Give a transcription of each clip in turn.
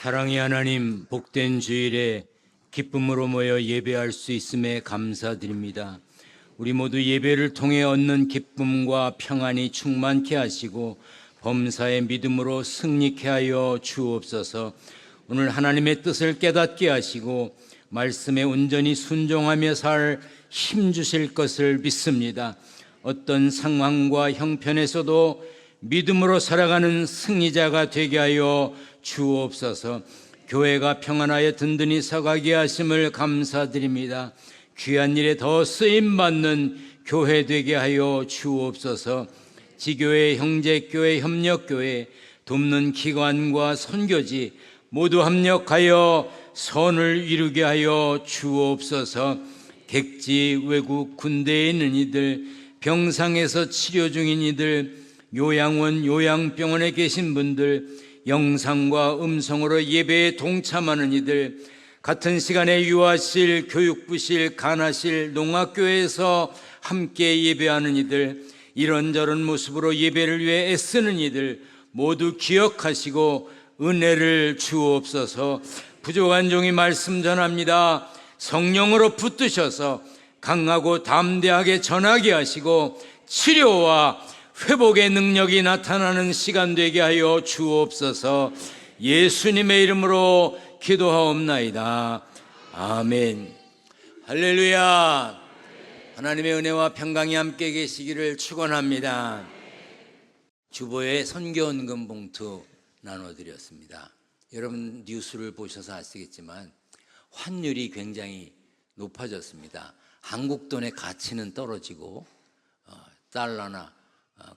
사랑의 하나님, 복된 주일에 기쁨으로 모여 예배할 수 있음에 감사드립니다. 우리 모두 예배를 통해 얻는 기쁨과 평안이 충만케 하시고 범사의 믿음으로 승리케 하여 주옵소서. 오늘 하나님의 뜻을 깨닫게 하시고 말씀에 온전히 순종하며 살 힘 주실 것을 믿습니다. 어떤 상황과 형편에서도 믿음으로 살아가는 승리자가 되게 하여 주옵소서. 교회가 평안하여 든든히 서가게 하심을 감사드립니다. 귀한 일에 더 쓰임받는 교회 되게 하여 주옵소서. 지교회, 형제교회, 협력교회, 돕는 기관과 선교지 모두 합력하여 선을 이루게 하여 주옵소서. 객지, 외국, 군대에 있는 이들, 병상에서 치료 중인 이들, 요양원, 요양병원에 계신 분들, 영상과 음성으로 예배에 동참하는 이들, 같은 시간에 유아실, 교육부실, 간화실, 농학교에서 함께 예배하는 이들, 이런저런 모습으로 예배를 위해 애쓰는 이들 모두 기억하시고 은혜를 주옵소서. 부족한 종이 말씀 전합니다. 성령으로 붙드셔서 강하고 담대하게 전하게 하시고 치료와 회복의 능력이 나타나는 시간 되게 하여 주옵소서. 예수님의 이름으로 기도하옵나이다. 아멘. 할렐루야. 하나님의 은혜와 평강이 함께 계시기를 축원합니다. 주보에 선교헌금 봉투 나눠드렸습니다. 여러분 뉴스를 보셔서 아시겠지만 환율이 굉장히 높아졌습니다. 한국 돈의 가치는 떨어지고 달러나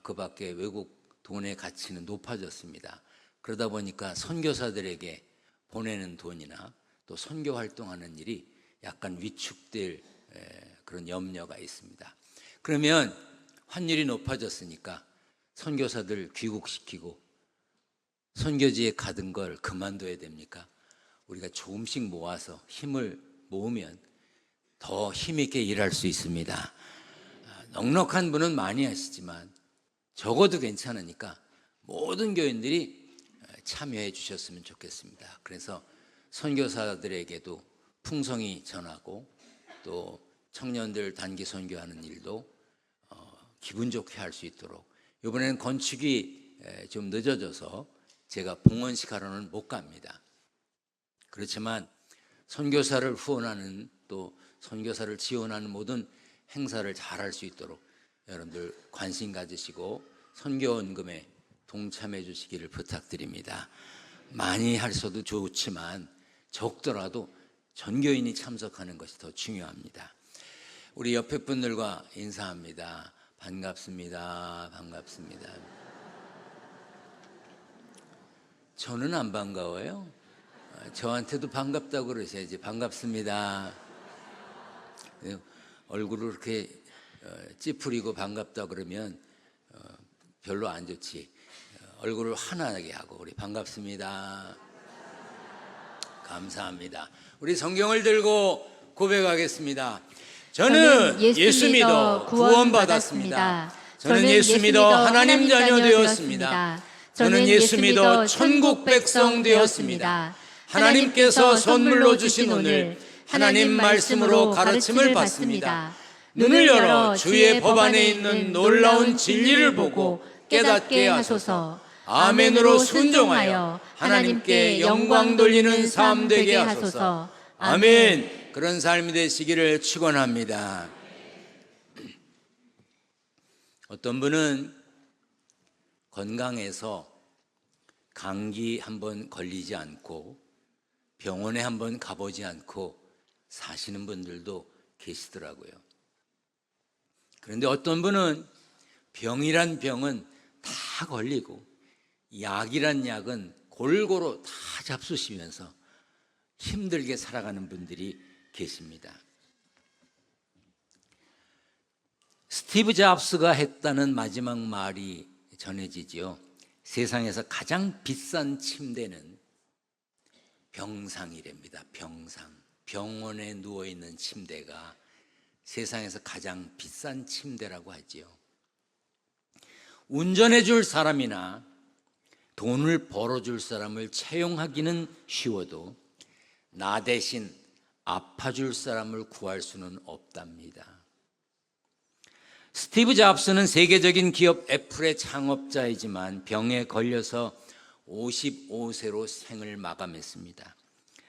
그 밖에 외국 돈의 가치는 높아졌습니다. 그러다 보니까 선교사들에게 보내는 돈이나 또 선교 활동하는 일이 약간 위축될 그런 염려가 있습니다. 그러면 환율이 높아졌으니까 선교사들 귀국시키고 선교지에 가던 걸 그만둬야 됩니까? 우리가 조금씩 모아서 힘을 모으면 더 힘있게 일할 수 있습니다. 넉넉한 분은 많이 하시지만 적어도 괜찮으니까 모든 교인들이 참여해 주셨으면 좋겠습니다. 그래서 선교사들에게도 풍성히 전하고 또 청년들 단기 선교하는 일도 기분 좋게 할 수 있도록, 이번에는 건축이 좀 늦어져서 제가 봉헌식 하러는 못 갑니다. 그렇지만 선교사를 후원하는 또 선교사를 지원하는 모든 행사를 잘 할 수 있도록 여러분들 관심 가지시고 선교헌금에 동참해 주시기를 부탁드립니다. 많이 하셔도 좋지만 적더라도 전교인이 참석하는 것이 더 중요합니다. 우리 옆에 분들과 인사합니다. 반갑습니다. 반갑습니다. 저는 안 반가워요. 저한테도 반갑다고 그러셔야지. 반갑습니다. 얼굴을 이렇게 찌푸리고 반갑다 그러면 별로 안 좋지. 얼굴을 환하게 하고 우리 반갑습니다. 감사합니다. 우리 성경을 들고 고백하겠습니다. 저는 예수 믿어 구원받았습니다. 저는 예수 믿어 하나님 자녀 되었습니다. 저는 예수 믿어 천국 백성 되었습니다. 하나님께서 선물로 주신 오늘 하나님 말씀으로 가르침을 받습니다. 눈을 열어 주의 법 안에 있는 놀라운 진리를 보고 깨닫게 하소서. 아멘으로 순종하여 하나님께 영광 돌리는 삶 되게 하소서. 아멘. 그런 삶이 되시기를 축원합니다. 어떤 분은 건강해서 감기 한번 걸리지 않고 병원에 한번 가보지 않고 사시는 분들도 계시더라고요. 그런데 어떤 분은 병이란 병은 다 걸리고 약이란 약은 골고루 다 잡수시면서 힘들게 살아가는 분들이 계십니다. 스티브 잡스가 했다는 마지막 말이 전해지지요. 세상에서 가장 비싼 침대는 병상이랍니다. 병상. 병원에 누워있는 침대가 세상에서 가장 비싼 침대라고 하지요. 운전해 줄 사람이나 돈을 벌어줄 사람을 채용하기는 쉬워도 나 대신 아파줄 사람을 구할 수는 없답니다. 스티브 잡스는 세계적인 기업 애플의 창업자이지만 병에 걸려서 55세로 생을 마감했습니다.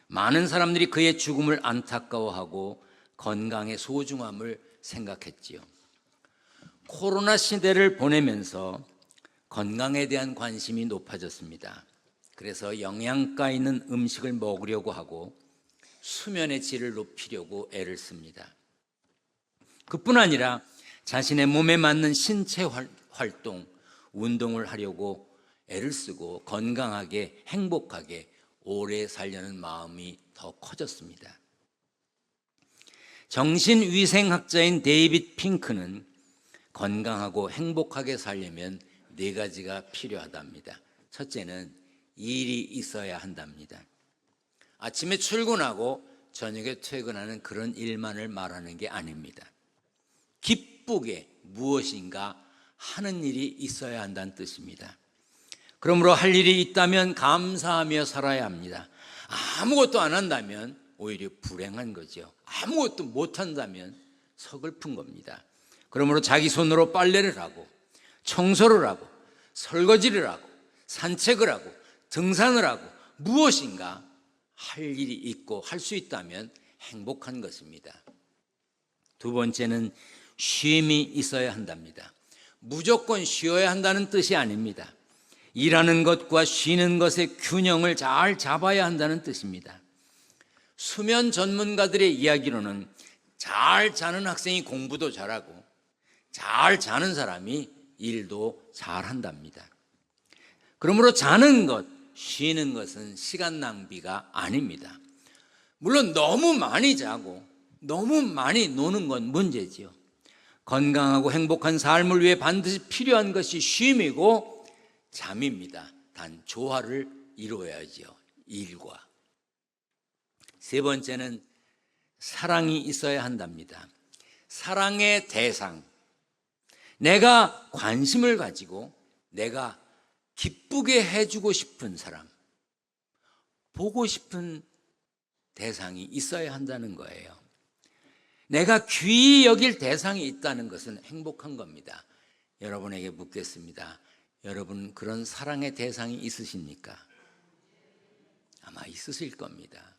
많은 사람들이 그의 죽음을 안타까워하고 건강의 소중함을 생각했지요. 코로나 시대를 보내면서 건강에 대한 관심이 높아졌습니다. 그래서 영양가 있는 음식을 먹으려고 하고 수면의 질을 높이려고 애를 씁니다. 그뿐 아니라 자신의 몸에 맞는 신체 활동, 운동을 하려고 애를 쓰고 건강하게 행복하게 오래 살려는 마음이 더 커졌습니다. 정신위생학자인 데이빗 핑크는 건강하고 행복하게 살려면 4가지가 필요하답니다. 첫째는 일이 있어야 한답니다. 아침에 출근하고 저녁에 퇴근하는 그런 일만을 말하는 게 아닙니다. 기쁘게 무엇인가 하는 일이 있어야 한다는 뜻입니다. 그러므로 할 일이 있다면 감사하며 살아야 합니다. 아무것도 안 한다면 오히려 불행한 거죠. 아무것도 못 한다면 서글픈 겁니다. 그러므로 자기 손으로 빨래를 하고 청소를 하고 설거지를 하고 산책을 하고 등산을 하고 무엇인가 할 일이 있고 할 수 있다면 행복한 것입니다. 두 번째는 쉼이 있어야 한답니다. 무조건 쉬어야 한다는 뜻이 아닙니다. 일하는 것과 쉬는 것의 균형을 잘 잡아야 한다는 뜻입니다. 수면 전문가들의 이야기로는 잘 자는 학생이 공부도 잘하고 잘 자는 사람이 일도 잘한답니다. 그러므로 자는 것, 쉬는 것은 시간 낭비가 아닙니다. 물론 너무 많이 자고 너무 많이 노는 건 문제지요. 건강하고 행복한 삶을 위해 반드시 필요한 것이 쉼이고 잠입니다. 단 조화를 이루어야죠. 일과. 세 번째는 사랑이 있어야 한답니다. 사랑의 대상, 내가 관심을 가지고 내가 기쁘게 해주고 싶은 사람, 보고 싶은 대상이 있어야 한다는 거예요. 내가 귀히 여길 대상이 있다는 것은 행복한 겁니다. 여러분에게 묻겠습니다. 여러분 그런 사랑의 대상이 있으십니까? 아마 있으실 겁니다.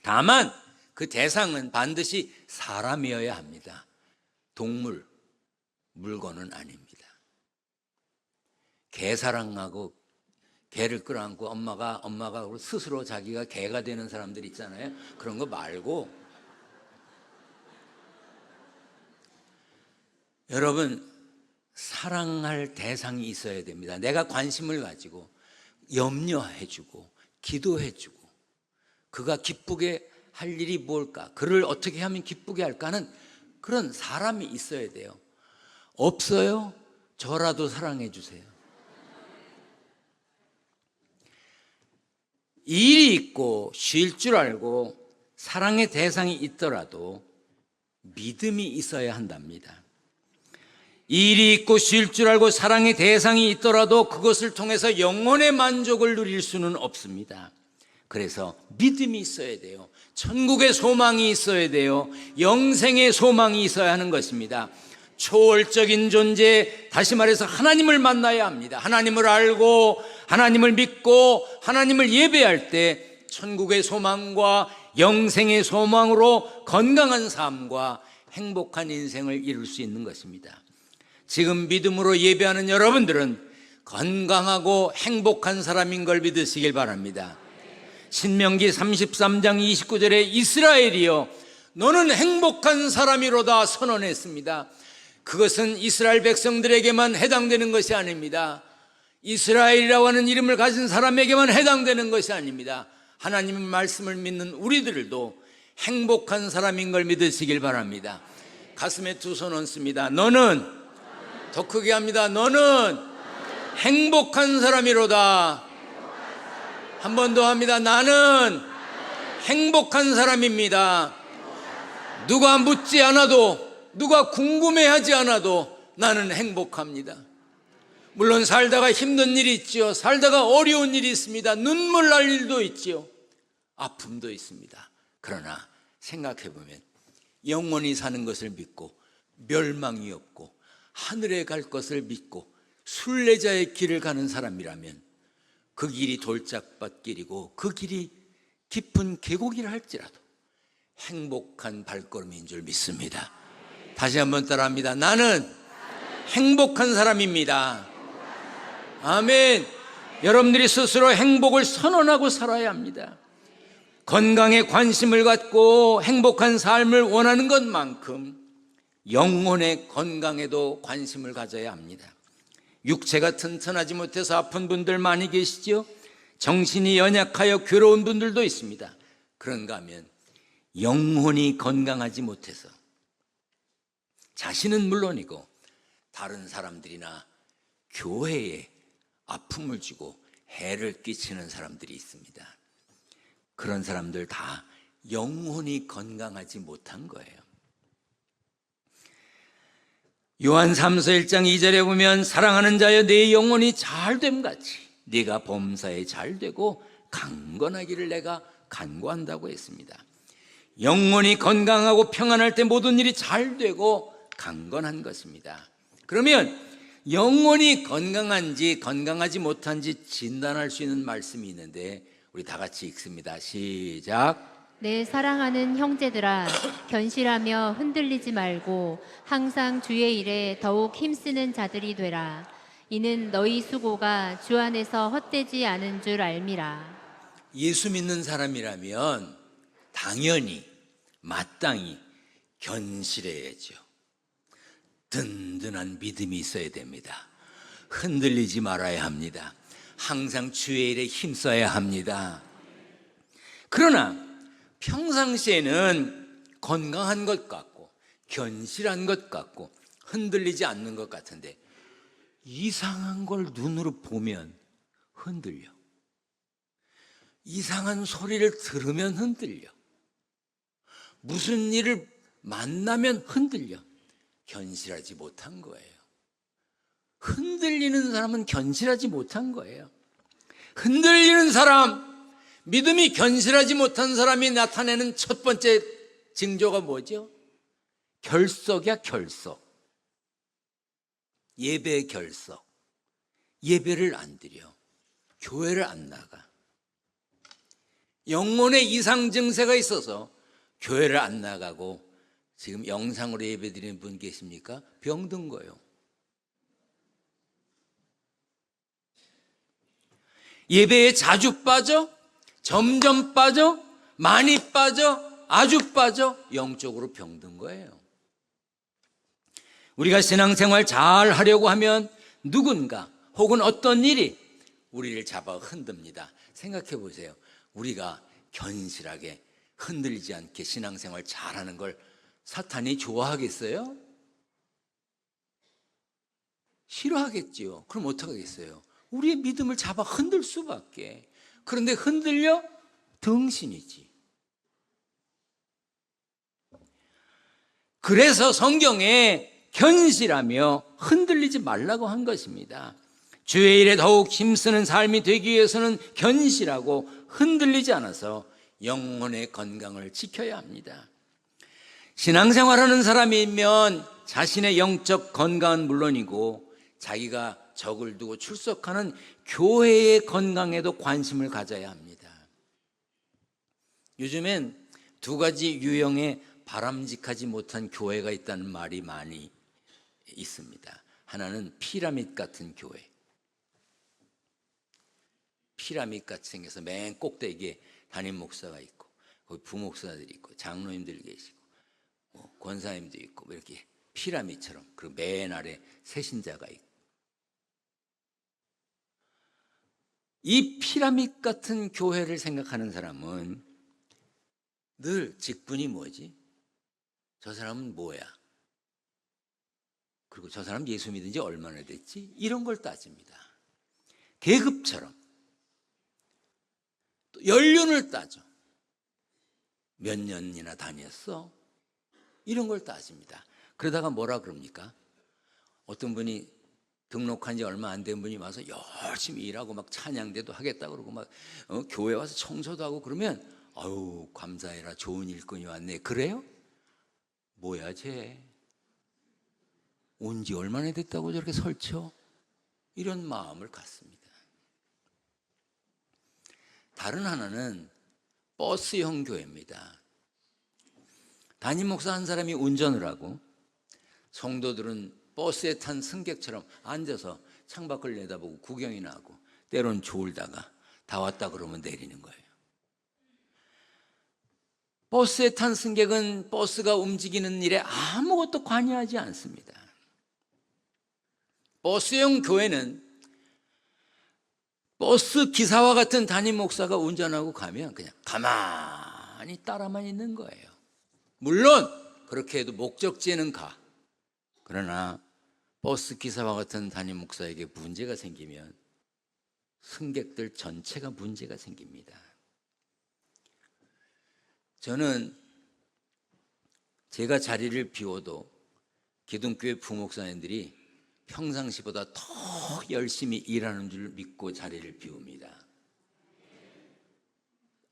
다만 그 대상은 반드시 사람이어야 합니다. 동물, 물건은 아닙니다. 개 사랑하고 개를 끌어안고 엄마가 스스로 자기가 개가 되는 사람들 있잖아요. 그런 거 말고 여러분 사랑할 대상이 있어야 됩니다. 내가 관심을 가지고 염려해주고 기도해주고 그가 기쁘게 할 일이 뭘까? 그를 어떻게 하면 기쁘게 할까는 그런 사람이 있어야 돼요. 없어요? 저라도 사랑해 주세요. 일이 있고 쉴 줄 알고 사랑의 대상이 있더라도 믿음이 있어야 한답니다. 일이 있고 쉴 줄 알고 사랑의 대상이 있더라도 그것을 통해서 영혼의 만족을 누릴 수는 없습니다. 그래서 믿음이 있어야 돼요. 천국의 소망이 있어야 돼요. 영생의 소망이 있어야 하는 것입니다. 초월적인 존재, 다시 말해서 하나님을 만나야 합니다. 하나님을 알고 하나님을 믿고 하나님을 예배할 때 천국의 소망과 영생의 소망으로 건강한 삶과 행복한 인생을 이룰 수 있는 것입니다. 지금 믿음으로 예배하는 여러분들은 건강하고 행복한 사람인 걸 믿으시길 바랍니다. 신명기 33장 29절에 이스라엘이여 너는 행복한 사람이로다 선언했습니다. 그것은 이스라엘 백성들에게만 해당되는 것이 아닙니다. 이스라엘이라고 하는 이름을 가진 사람에게만 해당되는 것이 아닙니다. 하나님의 말씀을 믿는 우리들도 행복한 사람인 걸 믿으시길 바랍니다. 가슴에 두 손 얹습니다. 너는, 더 크게 합니다. 너는 행복한 사람이로다. 한 번 더 합니다. 나는 행복한 사람입니다. 누가 묻지 않아도, 누가 궁금해하지 않아도 나는 행복합니다. 물론 살다가 힘든 일이 있죠. 살다가 어려운 일이 있습니다. 눈물 날 일도 있죠. 아픔도 있습니다. 그러나 생각해보면 영원히 사는 것을 믿고 멸망이 없고 하늘에 갈 것을 믿고 순례자의 길을 가는 사람이라면 그 길이 돌짝밭길이고 그 길이 깊은 계곡이라 할지라도 행복한 발걸음인 줄 믿습니다. 다시 한번 따라합니다. 나는 행복한 사람입니다. 아멘. 여러분들이 스스로 행복을 선언하고 살아야 합니다. 건강에 관심을 갖고 행복한 삶을 원하는 것만큼 영혼의 건강에도 관심을 가져야 합니다. 육체가 튼튼하지 못해서 아픈 분들 많이 계시죠? 정신이 연약하여 괴로운 분들도 있습니다. 그런가 하면 영혼이 건강하지 못해서 자신은 물론이고 다른 사람들이나 교회에 아픔을 주고 해를 끼치는 사람들이 있습니다. 그런 사람들 다 영혼이 건강하지 못한 거예요. 요한 3서 1장 2절에 보면 사랑하는 자여 내 영혼이 잘됨같이 네가 범사에 잘되고 강건하기를 내가 간구한다고 했습니다. 영혼이 건강하고 평안할 때 모든 일이 잘되고 강건한 것입니다. 그러면 영혼이 건강한지 건강하지 못한지 진단할 수 있는 말씀이 있는데 우리 다 같이 읽습니다. 시작. 내 사랑하는 형제들아, 견실하며 흔들리지 말고 항상 주의 일에 더욱 힘쓰는 자들이 되라. 이는 너희 수고가 주 안에서 헛되지 않은 줄 알미라. 예수 믿는 사람이라면 당연히 마땅히 견실해야죠. 든든한 믿음이 있어야 됩니다. 흔들리지 말아야 합니다. 항상 주의 일에 힘써야 합니다. 그러나 평상시에는 건강한 것 같고 견실한 것 같고 흔들리지 않는 것 같은데 이상한 걸 눈으로 보면 흔들려. 이상한 소리를 들으면 흔들려. 무슨 일을 만나면 흔들려. 견실하지 못한 거예요. 흔들리는 사람은 견실하지 못한 거예요. 흔들리는 사람, 믿음이 견실하지 못한 사람이 나타내는 첫 번째 징조가 뭐죠? 결석이야, 결석. 예배의 결석. 예배를 안 드려. 교회를 안 나가. 영혼의 이상 증세가 있어서 교회를 안 나가고 지금 영상으로 예배 드리는 분 계십니까? 병든 거예요. 예배에 자주 빠져, 점점 빠져, 많이 빠져, 아주 빠져, 영적으로 병든 거예요. 우리가 신앙생활 잘 하려고 하면 누군가 혹은 어떤 일이 우리를 잡아 흔듭니다. 생각해 보세요. 우리가 견실하게 흔들리지 않게 신앙생활 잘하는 걸 사탄이 좋아하겠어요? 싫어하겠지요. 그럼 어떡하겠어요? 우리의 믿음을 잡아 흔들 수밖에. 그런데 흔들려? 등신이지. 그래서 성경에 견실하며 흔들리지 말라고 한 것입니다. 주의 일에 더욱 힘쓰는 삶이 되기 위해서는 견실하고 흔들리지 않아서 영혼의 건강을 지켜야 합니다. 신앙생활하는 사람이면 자신의 영적 건강은 물론이고 자기가 적을 두고 출석하는 교회의 건강에도 관심을 가져야 합니다. 요즘엔 두 가지 유형의 바람직하지 못한 교회가 있다는 말이 많이 있습니다. 하나는 피라밋 같은 교회. 피라밋 같이 생겨서 맨 꼭대기에 담임 목사가 있고 거기 부목사들이 있고 장로님들 계시고 권사님도 있고 이렇게 피라밋처럼, 그리고 맨 아래 세신자가 있고. 이 피라밋 같은 교회를 생각하는 사람은 늘 직분이 뭐지? 저 사람은 뭐야? 그리고 저 사람 예수 믿은 지 얼마나 됐지? 이런 걸 따집니다. 계급처럼. 또 연륜을 따져. 몇 년이나 다녔어? 이런 걸 따집니다. 그러다가 뭐라 그럽니까? 어떤 분이 등록한 지 얼마 안 된 분이 와서 열심히 일하고 막 찬양대도 하겠다 그러고 막 교회 와서 청소도 하고 그러면 아유 감사해라 좋은 일꾼이 왔네. 그래요? 뭐야 쟤 온 지 얼마나 됐다고 저렇게 설쳐? 이런 마음을 갖습니다. 다른 하나는 버스형 교회입니다. 담임 목사 한 사람이 운전을 하고 성도들은 버스에 탄 승객처럼 앉아서 창밖을 내다보고 구경이나 하고 때론 졸다가 다 왔다 그러면 내리는 거예요. 버스에 탄 승객은 버스가 움직이는 일에 아무것도 관여하지 않습니다. 버스형 교회는 버스 기사와 같은 담임 목사가 운전하고 가면 그냥 가만히 따라만 있는 거예요. 물론 그렇게 해도 목적지에는 가. 그러나 버스 기사와 같은 담임 목사에게 문제가 생기면 승객들 전체가 문제가 생깁니다. 저는 제가 자리를 비워도 기둥교회 부목사님들이 평상시보다 더 열심히 일하는 줄 믿고 자리를 비웁니다.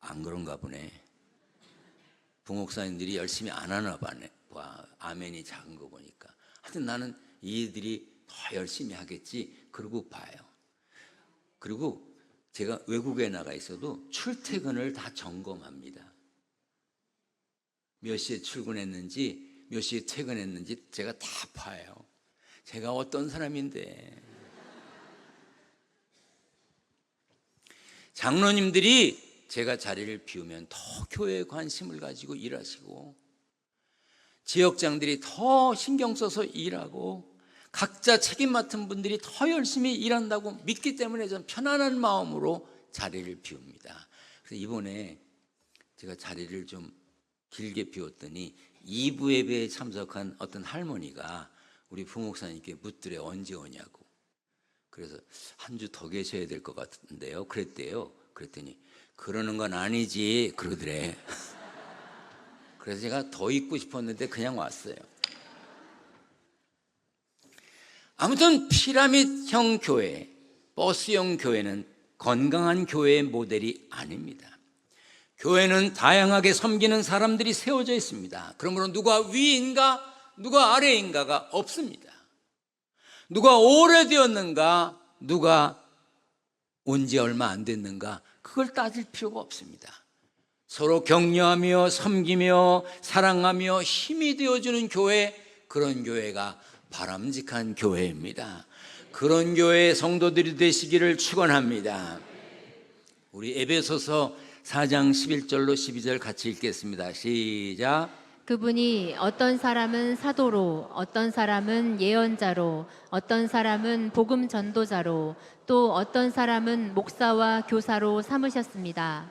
안 그런가 보네. 부목사님들이 열심히 안 하나 봐. 아멘이 작은 거 보니까. 하여튼 나는 이들이 더 열심히 하겠지 그러고 봐요. 그리고 제가 외국에 나가 있어도 출퇴근을 다 점검합니다. 몇 시에 출근했는지 몇 시에 퇴근했는지 제가 다 봐요. 제가 어떤 사람인데. 장로님들이 제가 자리를 비우면 더 교회에 관심을 가지고 일하시고 지역장들이 더 신경 써서 일하고 각자 책임 맡은 분들이 더 열심히 일한다고 믿기 때문에 저는 편안한 마음으로 자리를 비웁니다. 그래서 이번에 제가 자리를 좀 길게 비웠더니 2부 예배에 참석한 어떤 할머니가 우리 부목사님께 묻더래요. 언제 오냐고. 그래서 한 주 더 계셔야 될 것 같은데요. 그랬대요. 그랬더니 그러는 건 아니지 그러더래. 그래서 제가 더 있고 싶었는데 그냥 왔어요. 아무튼 피라밋형 교회, 버스형 교회는 건강한 교회의 모델이 아닙니다. 교회는 다양하게 섬기는 사람들이 세워져 있습니다. 그러므로 누가 위인가 누가 아래인가가 없습니다. 누가 오래되었는가 누가 온 지 얼마 안 됐는가 그걸 따질 필요가 없습니다. 서로 격려하며 섬기며 사랑하며 힘이 되어주는 교회, 그런 교회가 바람직한 교회입니다. 그런 교회의 성도들이 되시기를 축원합니다. 우리 에베소서 4장 11절로 12절 같이 읽겠습니다. 시작. 그분이 어떤 사람은 사도로, 어떤 사람은 예언자로, 어떤 사람은 복음 전도자로, 또 어떤 사람은 목사와 교사로 삼으셨습니다.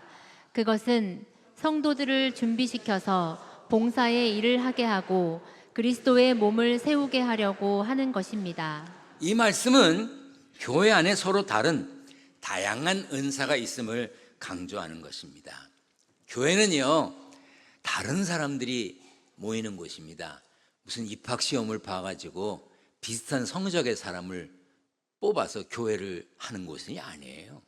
그것은 성도들을 준비시켜서 봉사의 일을 하게 하고 그리스도의 몸을 세우게 하려고 하는 것입니다. 이 말씀은 교회 안에 서로 다른 다양한 은사가 있음을 강조하는 것입니다. 교회는요, 다른 사람들이 모이는 곳입니다. 무슨 입학시험을 봐가지고 비슷한 성적의 사람을 뽑아서 교회를 하는 곳이 아니에요.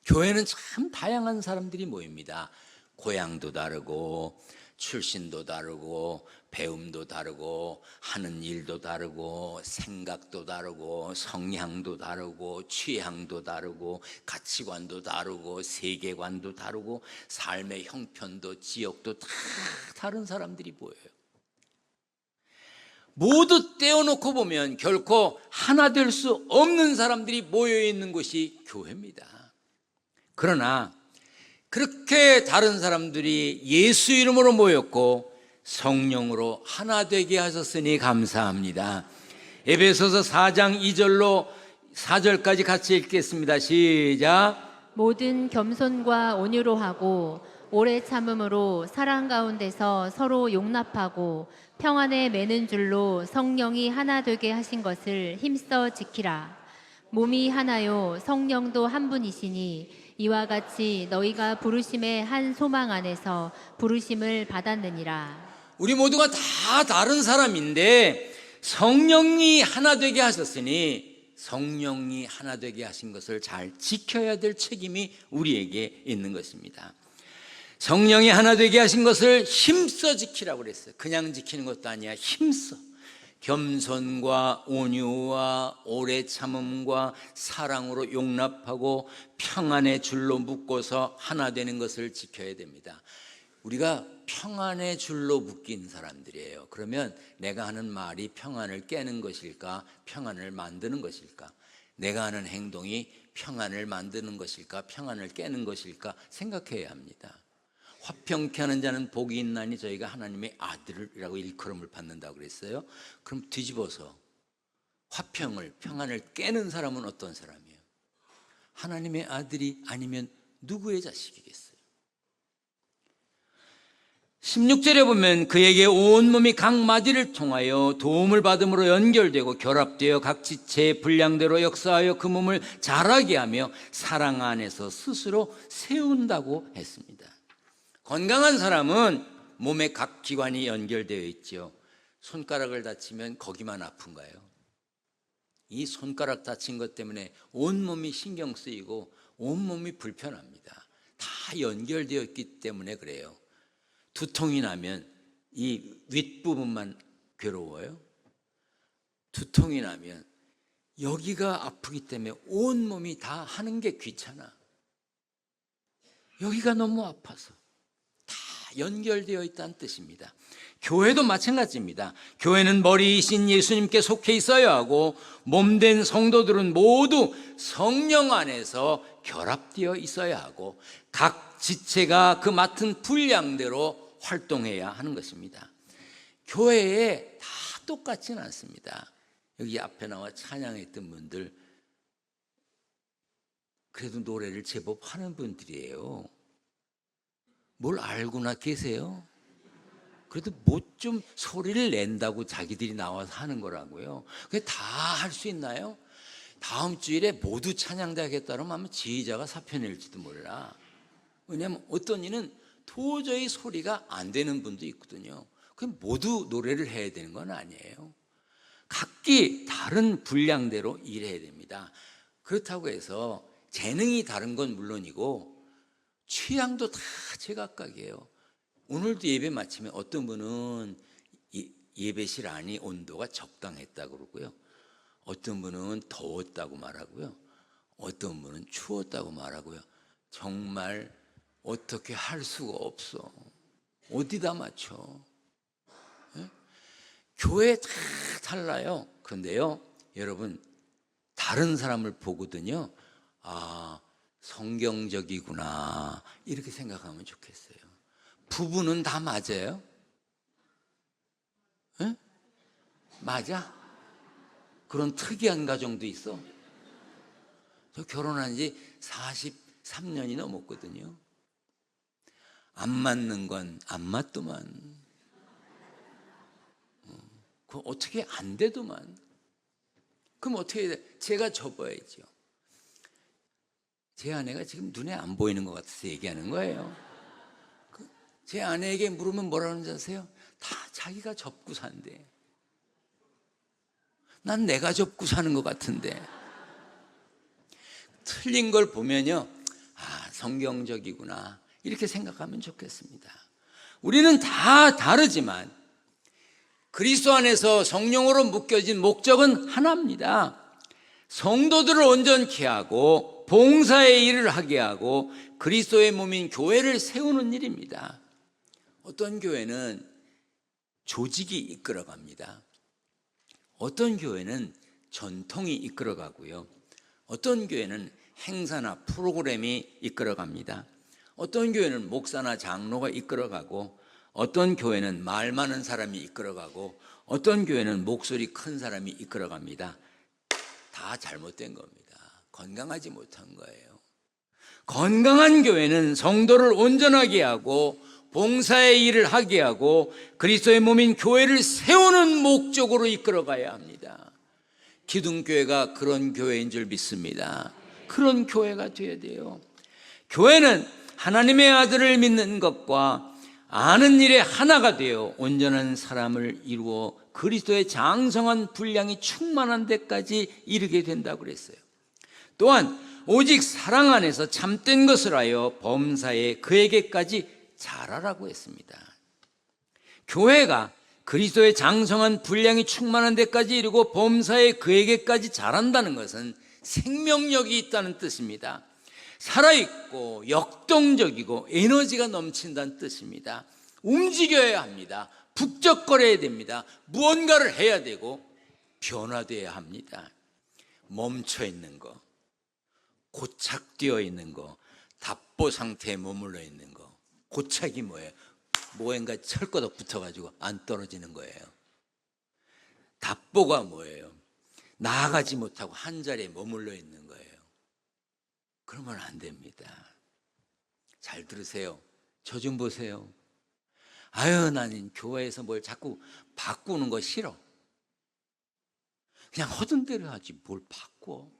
교회는 참 다양한 사람들이 모입니다. 고향도 다르고 출신도 다르고 배움도 다르고 하는 일도 다르고 생각도 다르고 성향도 다르고 취향도 다르고 가치관도 다르고 세계관도 다르고 삶의 형편도 지역도 다 다른 사람들이 모여요. 모두 떼어놓고 보면 결코 하나 될 수 없는 사람들이 모여있는 곳이 교회입니다. 그러나 그렇게 다른 사람들이 예수 이름으로 모였고 성령으로 하나 되게 하셨으니 감사합니다. 에베소서 4장 2절로 4절까지 같이 읽겠습니다. 시작. 모든 겸손과 온유로 하고 오래 참음으로 사랑 가운데서 서로 용납하고 평안에 매는 줄로 성령이 하나 되게 하신 것을 힘써 지키라. 몸이 하나요 성령도 한 분이시니 이와 같이 너희가 부르심의 한 소망 안에서 부르심을 받았느니라. 우리 모두가 다 다른 사람인데 성령이 하나 되게 하셨으니 성령이 하나 되게 하신 것을 잘 지켜야 될 책임이 우리에게 있는 것입니다. 성령이 하나 되게 하신 것을 힘써 지키라고 그랬어요. 그냥 지키는 것도 아니야. 힘써. 겸손과 온유와 오래 참음과 사랑으로 용납하고 평안의 줄로 묶어서 하나 되는 것을 지켜야 됩니다. 우리가 평안의 줄로 묶인 사람들이에요. 그러면 내가 하는 말이 평안을 깨는 것일까? 평안을 만드는 것일까? 내가 하는 행동이 평안을 만드는 것일까? 평안을 깨는 것일까? 생각해야 합니다. 화평케 하는 자는 복이 있나니 저희가 하나님의 아들이라고 일컬음을 받는다고 그랬어요. 그럼 뒤집어서 화평을, 평안을 깨는 사람은 어떤 사람이에요? 하나님의 아들이 아니면 누구의 자식이겠어요? 16절에 보면 그에게 온몸이 각 마디를 통하여 도움을 받음으로 연결되고 결합되어 각 지체의 분량대로 역사하여 그 몸을 자라게 하며 사랑 안에서 스스로 세운다고 했습니다. 건강한 사람은 몸의 각 기관이 연결되어 있죠. 손가락을 다치면 거기만 아픈가요? 이 손가락 다친 것 때문에 온몸이 신경 쓰이고 온몸이 불편합니다. 다 연결되어 있기 때문에 그래요. 두통이 나면 이 윗부분만 괴로워요. 두통이 나면 여기가 아프기 때문에 온몸이 다 하는 게 귀찮아. 여기가 너무 아파서. 다 연결되어 있다는 뜻입니다. 교회도 마찬가지입니다. 교회는 머리이신 예수님께 속해 있어야 하고 몸된 성도들은 모두 성령 안에서 결합되어 있어야 하고 각 지체가 그 맡은 분량대로 활동해야 하는 것입니다. 교회에 다 똑같지는 않습니다. 여기 앞에 나와 찬양했던 분들 그래도 노래를 제법 하는 분들이에요. 뭘 알고나 계세요? 그래도 뭐 좀 소리를 낸다고 자기들이 나와서 하는 거라고요. 그게 다 할 수 있나요? 다음 주일에 모두 찬양대 하겠다 그러면 아마 지휘자가 사표 낼지도 몰라. 왜냐하면 어떤 이는 도저히 소리가 안 되는 분도 있거든요. 그럼 모두 노래를 해야 되는 건 아니에요. 각기 다른 분량대로 일해야 됩니다. 그렇다고 해서 재능이 다른 건 물론이고 취향도 다 제각각이에요. 오늘도 예배 마치면 어떤 분은 예배실 안이 온도가 적당했다고 그러고요. 어떤 분은 더웠다고 말하고요. 어떤 분은 추웠다고 말하고요. 정말 어떻게 할 수가 없어. 어디다 맞춰? 네? 교회 다 달라요. 그런데요, 여러분 다른 사람을 보거든요. 아, 성경적이구나 이렇게 생각하면 좋겠어요. 부부는 다 맞아요? 네? 맞아? 그런 특이한 가정도 있어. 저 결혼한 지 43년이 넘었거든요. 안 맞는 건 안 맞더만. 그 어떻게 안 되더만. 그럼 어떻게 해야 돼? 제가 접어야죠. 제 아내가 지금 눈에 안 보이는 것 같아서 얘기하는 거예요. 제 아내에게 물으면 뭐라는 줄 아세요? 다 자기가 접고 산대. 난 내가 접고 사는 것 같은데. 틀린 걸 보면요, 아, 성경적이구나 이렇게 생각하면 좋겠습니다. 우리는 다 다르지만 그리스도 안에서 성령으로 묶여진 목적은 하나입니다. 성도들을 온전케 하고 봉사의 일을 하게 하고 그리스도의 몸인 교회를 세우는 일입니다. 어떤 교회는 조직이 이끌어갑니다. 어떤 교회는 전통이 이끌어가고요. 어떤 교회는 행사나 프로그램이 이끌어갑니다. 어떤 교회는 목사나 장로가 이끌어가고 어떤 교회는 말 많은 사람이 이끌어가고 어떤 교회는 목소리 큰 사람이 이끌어갑니다. 다 잘못된 겁니다. 건강하지 못한 거예요. 건강한 교회는 성도를 온전하게 하고 봉사의 일을 하게 하고 그리스도의 몸인 교회를 세우는 목적으로 이끌어가야 합니다. 기둥교회가 그런 교회인 줄 믿습니다. 그런 교회가 되어야 돼요. 교회는 하나님의 아들을 믿는 것과 아는 일에 하나가 되어 온전한 사람을 이루어 그리스도의 장성한 분량이 충만한 데까지 이르게 된다고 그랬어요. 또한 오직 사랑 안에서 참된 것을 하여 범사에 그에게까지 자라라고 했습니다. 교회가 그리스도의 장성한 분량이 충만한 데까지 이르고 범사에 그에게까지 자란다는 것은 생명력이 있다는 뜻입니다. 살아있고 역동적이고 에너지가 넘친다는 뜻입니다. 움직여야 합니다. 북적거려야 됩니다. 무언가를 해야 되고 변화되어야 합니다. 멈춰 있는 거, 고착되어 있는 거, 답보 상태에 머물러 있는 거. 고착이 뭐예요? 뭐인가 철거덕 붙어가지고 안 떨어지는 거예요. 답보가 뭐예요? 나아가지 못하고 한 자리에 머물러 있는 거예요. 그러면 안 됩니다. 잘 들으세요. 저 좀 보세요. 아유, 나는 교회에서 뭘 자꾸 바꾸는 거 싫어. 그냥 하던 대로 하지 뭘 바꿔.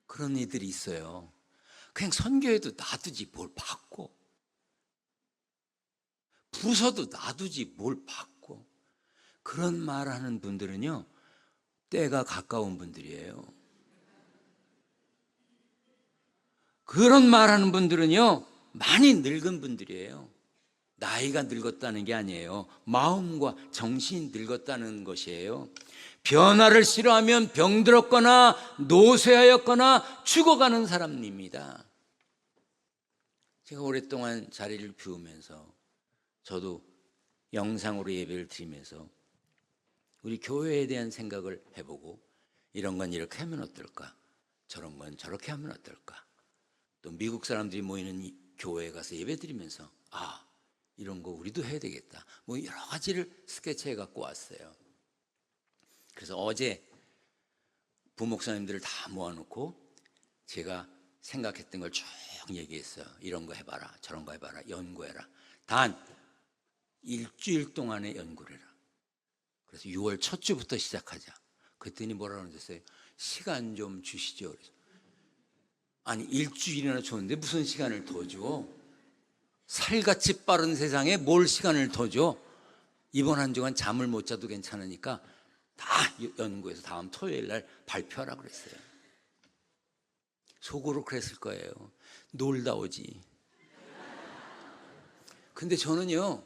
그런 이들이 있어요. 그냥 선교회도 놔두지 뭘 바꿔. 부서도 놔두지 뭘 바꿔. 그런 말하는 분들은요, 때가 가까운 분들이에요. 그런 말하는 분들은요, 많이 늙은 분들이에요. 나이가 늙었다는 게 아니에요. 마음과 정신이 늙었다는 것이에요. 변화를 싫어하면 병들었거나 노쇠하였거나 죽어가는 사람입니다. 제가 오랫동안 자리를 비우면서 저도 영상으로 예배를 드리면서 우리 교회에 대한 생각을 해보고 이런 건 이렇게 하면 어떨까? 저런 건 저렇게 하면 어떨까? 또 미국 사람들이 모이는 이 교회에 가서 예배 드리면서 아, 이런 거 우리도 해야 되겠다. 뭐 여러 가지를 스케치해 갖고 왔어요. 그래서 어제 부목사님들을 다 모아놓고 제가 생각했던 걸 쭉 얘기했어요. 이런 거 해봐라, 저런 거 해봐라, 연구해라. 단 일주일 동안의 연구를 해라. 그래서 6월 첫 주부터 시작하자. 그랬더니 뭐라고 그러셨어요? 시간 좀 주시죠. 그래서 아니 일주일이나 줬는데 무슨 시간을 더 줘? 살같이 빠른 세상에 뭘 시간을 더 줘? 이번 한 주간 잠을 못 자도 괜찮으니까 다 연구해서 다음 토요일 날 발표하라고 그랬어요. 속으로 그랬을 거예요. 놀다 오지. 근데 저는요,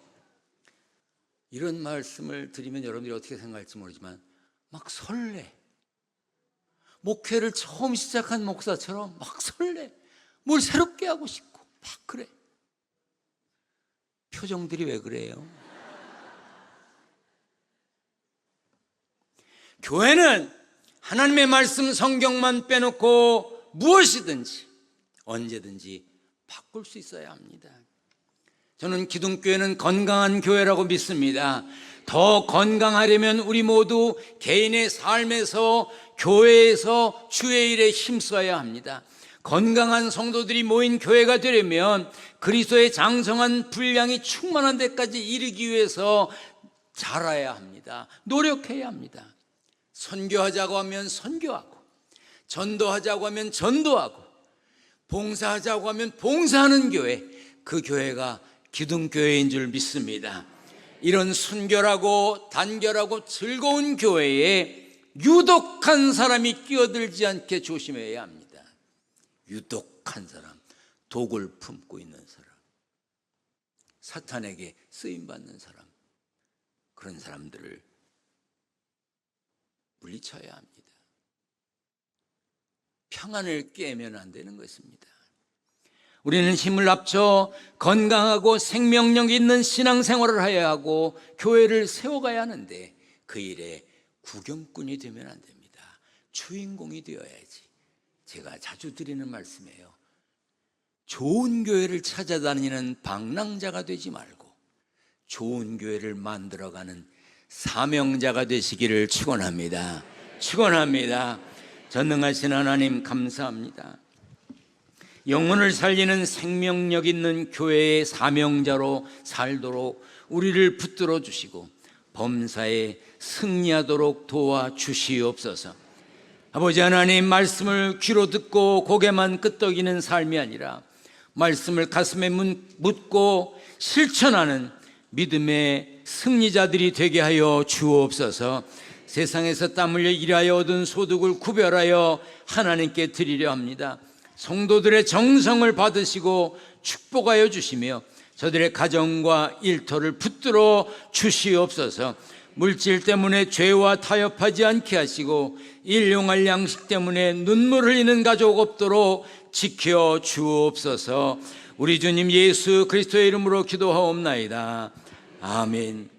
이런 말씀을 드리면 여러분들이 어떻게 생각할지 모르지만 막 설레. 목회를 처음 시작한 목사처럼 막 설레. 뭘 새롭게 하고 싶고 막 그래. 표정들이 왜 그래요? 교회는 하나님의 말씀 성경만 빼놓고 무엇이든지 언제든지 바꿀 수 있어야 합니다. 저는 기둥교회는 건강한 교회라고 믿습니다. 더 건강하려면 우리 모두 개인의 삶에서 교회에서 주의 일에 힘써야 합니다. 건강한 성도들이 모인 교회가 되려면 그리스도의 장성한 분량이 충만한 데까지 이르기 위해서 자라야 합니다. 노력해야 합니다. 선교하자고 하면 선교하고, 전도하자고 하면 전도하고, 봉사하자고 하면 봉사하는 교회, 그 교회가 기둥교회인 줄 믿습니다. 이런 순결하고 단결하고 즐거운 교회에 유독한 사람이 끼어들지 않게 조심해야 합니다. 유독한 사람, 독을 품고 있는 사람, 사탄에게 쓰임받는 사람, 그런 사람들을 물리쳐야 합니다. 평안을 깨면 안 되는 것입니다. 우리는 힘을 합쳐 건강하고 생명력 있는 신앙생활을 해야 하고 교회를 세워가야 하는데 그 일에 구경꾼이 되면 안 됩니다. 주인공이 되어야지. 제가 자주 드리는 말씀이에요. 좋은 교회를 찾아다니는 방랑자가 되지 말고 좋은 교회를 만들어가는 사명자가 되시기를 축원합니다. 축원합니다. 전능하신 하나님 감사합니다. 영혼을 살리는 생명력 있는 교회의 사명자로 살도록 우리를 붙들어 주시고 범사에 승리하도록 도와주시옵소서. 아버지 하나님, 말씀을 귀로 듣고 고개만 끄덕이는 삶이 아니라 말씀을 가슴에 묻고 실천하는 믿음의 승리자들이 되게 하여 주옵소서. 세상에서 땀 흘려 일하여 얻은 소득을 구별하여 하나님께 드리려 합니다. 성도들의 정성을 받으시고 축복하여 주시며 저들의 가정과 일터를 붙들어 주시옵소서. 물질 때문에 죄와 타협하지 않게 하시고 일용할 양식 때문에 눈물 흘리는 가족 없도록 지켜 주옵소서. 우리 주님 예수 그리스도의 이름으로 기도하옵나이다. 아멘.